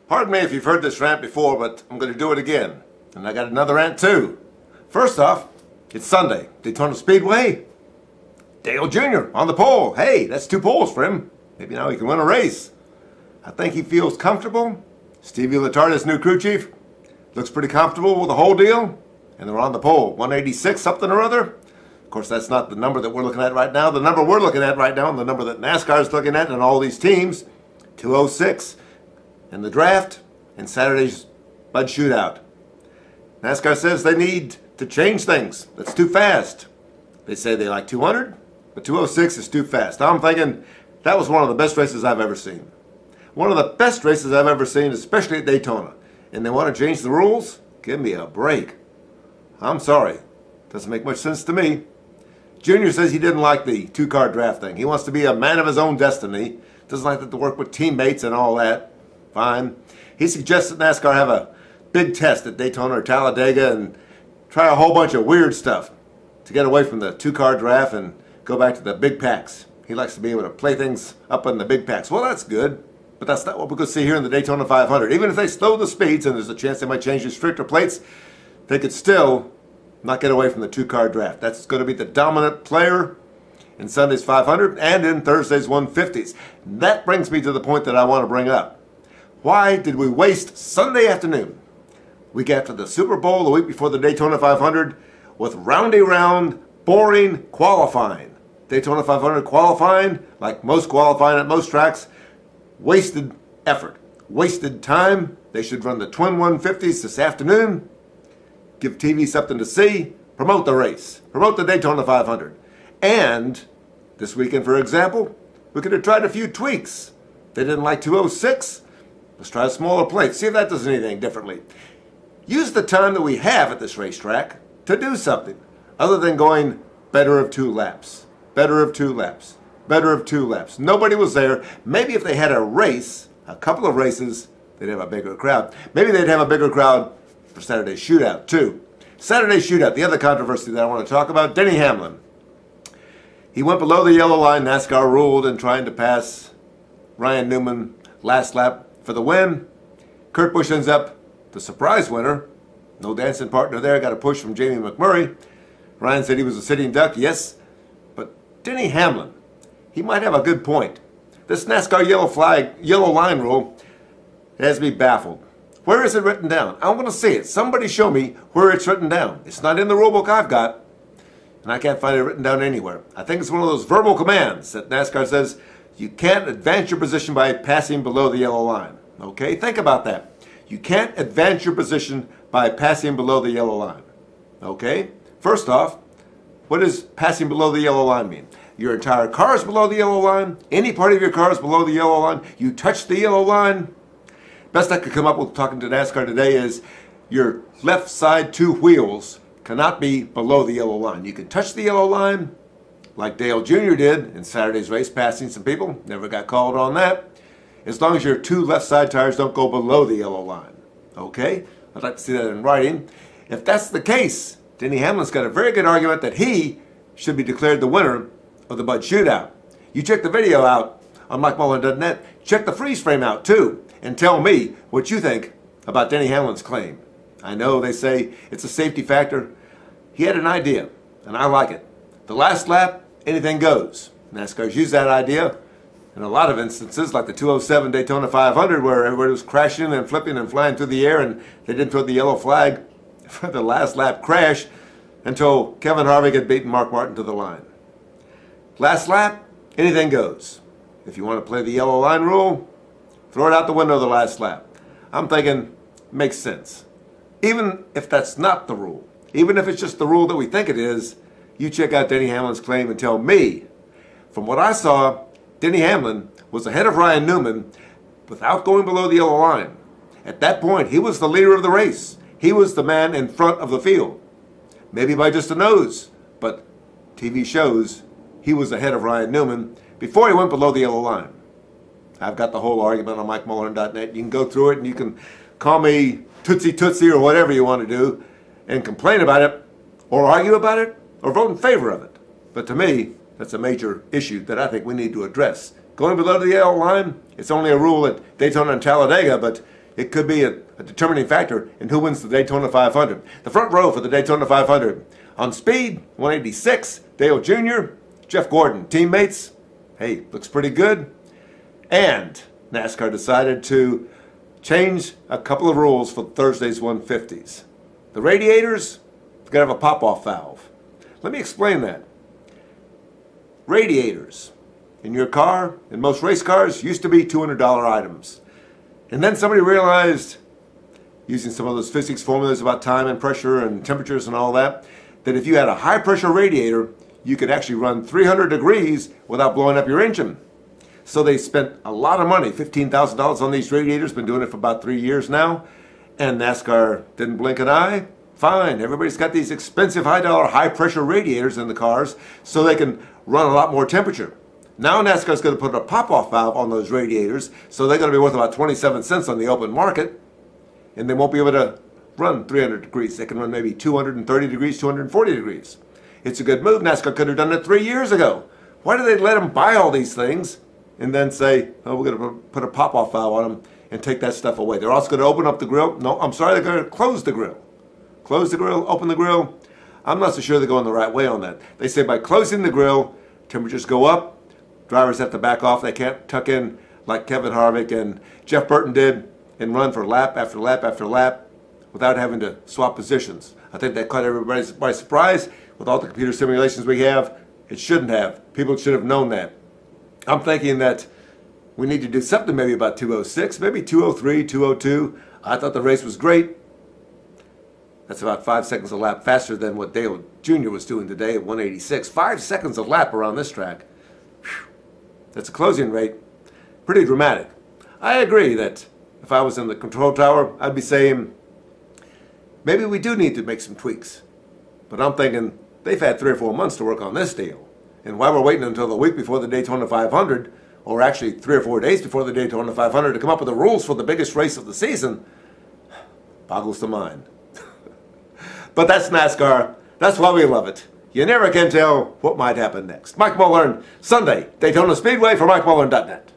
Pardon me if you've heard this rant before, but I'm going to do it again. And I got another rant too. First off, it's Sunday. Daytona Speedway. Dale Jr. on the pole. Hey, that's 2 poles for him. Maybe now he can win a race. I think he feels comfortable. Stevie Letarte, his new crew chief, looks pretty comfortable with the whole deal. And they're on the pole. 186 something or other. Of course, that's not the number that we're looking at right now. The number we're looking at right now and the number that NASCAR is looking at and all these teams, 206 in the draft and Saturday's Bud Shootout. NASCAR says they need to change things. That's too fast. They say they like 200, but 206 is too fast. Now I'm thinking that was one of the best races I've ever seen. One of the best races I've ever seen, especially at Daytona. And they want to change the rules? Give me a break. I'm sorry. Doesn't make much sense to me. Junior says he didn't like the 2-car draft thing. He wants to be a man of his own destiny. Doesn't like to work with teammates and all that. Fine. He suggests that NASCAR have a big test at Daytona or Talladega and try a whole bunch of weird stuff to get away from the 2-car draft and go back to the big packs. He likes to be able to play things up in the big packs. Well, that's good, but that's not what we're going to see here in the Daytona 500. Even if they slow the speeds and there's a chance they might change the restrictor plates, they could still not get away from the 2-car draft. That's going to be the dominant player in Sunday's 500 and in Thursday's 150s. That brings me to the point that I want to bring up. Why did we waste Sunday afternoon, week after the Super Bowl, the week before the Daytona 500, with roundy-round, boring qualifying? Daytona 500 qualifying, like most qualifying at most tracks, wasted effort, wasted time. They should run the twin 150s this afternoon, give TV something to see, promote the race, promote the Daytona 500. And this weekend, for example, we could have tried a few tweaks. They didn't like 206. Let's try a smaller plate. See if that does anything differently. Use the time that we have at this racetrack to do something other than going better of 2 laps, better of 2 laps, better of 2 laps. Nobody was there. Maybe if they had a race, a couple of races, they'd have a bigger crowd. Maybe they'd have a bigger crowd for Saturday's Shootout too. Saturday's Shootout, the other controversy that I want to talk about, Denny Hamlin. He went below the yellow line. NASCAR ruled in trying to pass Ryan Newman last lap for the win. Kurt Busch ends up the surprise winner. No dancing partner there. Got a push from Jamie McMurray. Ryan said he was a sitting duck. Yes, but Denny Hamlin, he might have a good point. This NASCAR yellow line rule has me baffled. Where is it written down? I want to see it. Somebody show me where it's written down. It's not in the rule book I've got, and I can't find it written down anywhere. I think it's one of those verbal commands that NASCAR says you can't advance your position by passing below the yellow line. Okay, think about that. You can't advance your position by passing below the yellow line. Okay, first off, what does passing below the yellow line mean? Your entire car is below the yellow line. Any part of your car is below the yellow line. You touch the yellow line. Best I could come up with talking to NASCAR today is your left side 2 wheels cannot be below the yellow line. You can touch the yellow line like Dale Jr. did in Saturday's race, passing some people. Never got called on that. As long as your 2 left side tires don't go below the yellow line. Okay? I'd like to see that in writing. If that's the case, Denny Hamlin's got a very good argument that he should be declared the winner of the Bud Shootout. You check the video out on MikeMullin.net. Check the freeze frame out too, and tell me what you think about Denny Hamlin's claim. I know they say it's a safety factor. He had an idea, and I like it. The last lap, anything goes. NASCAR's used that idea in a lot of instances, like the 207 Daytona 500, where everybody was crashing and flipping and flying through the air, and they didn't throw the yellow flag for the last lap crash until Kevin Harvick had beaten Mark Martin to the line. Last lap, anything goes. If you want to play the yellow line rule, throw it out the window the last lap. I'm thinking, makes sense. Even if that's not the rule, even if it's just the rule that we think it is, you check out Denny Hamlin's claim and tell me. From what I saw, Denny Hamlin was ahead of Ryan Newman without going below the yellow line. At that point, he was the leader of the race. He was the man in front of the field. Maybe by just a nose, but TV shows he was ahead of Ryan Newman before he went below the yellow line. I've got the whole argument on MikeMullin.net. You can go through it and you can call me Tootsie Tootsie or whatever you want to do and complain about it or argue about it or vote in favor of it. But to me, that's a major issue that I think we need to address. Going below the yellow line, it's only a rule at Daytona and Talladega, but it could be a determining factor in who wins the Daytona 500. The front row for the Daytona 500. On speed, 186, Dale Jr., Jeff Gordon, teammates. Hey, looks pretty good. And NASCAR decided to change a couple of rules for Thursday's 150s. The radiators, you've got to have a pop-off valve. Let me explain that. Radiators in your car, in most race cars, used to be $200 items. And then somebody realized, using some of those physics formulas about time and pressure and temperatures and all that, that if you had a high pressure radiator, you could actually run 300 degrees without blowing up your engine. So they spent a lot of money, $15,000 on these radiators, been doing it for about 3 years now, and NASCAR didn't blink an eye. Fine, everybody's got these expensive high-dollar, high-pressure radiators in the cars so they can run a lot more temperature. Now NASCAR's going to put a pop-off valve on those radiators, so they're going to be worth about 27 cents on the open market, and they won't be able to run 300 degrees. They can run maybe 230 degrees, 240 degrees. It's a good move. NASCAR could have done it 3 years ago. Why did they let them buy all these things and then say, oh, we're going to put a pop-off valve on them and take that stuff away? They're also going to open up the grill. No, I'm sorry, they're going to close the grill. Close the grill, open the grill. I'm not so sure they're going the right way on that. They say by closing the grill, temperatures go up, drivers have to back off. They can't tuck in like Kevin Harvick and Jeff Burton did and run for lap after lap after lap without having to swap positions. I think that caught everybody by surprise. With all the computer simulations we have, it shouldn't have. People should have known that. I'm thinking that we need to do something maybe about 206, maybe 203, 202. I thought the race was great. That's about 5 seconds a lap faster than what Dale Jr. was doing today at 186. 5 seconds a lap around this track. Whew. That's a closing rate. Pretty dramatic. I agree that if I was in the control tower, I'd be saying, maybe we do need to make some tweaks. But I'm thinking, they've had 3 or 4 months to work on this deal. And why we're waiting until the week before the Daytona 500, or actually 3 or 4 days before the Daytona 500 to come up with the rules for the biggest race of the season, boggles the mind. But that's NASCAR. That's why we love it. You never can tell what might happen next. Mike Mullen, Sunday, Daytona Speedway for MikeMullen.net.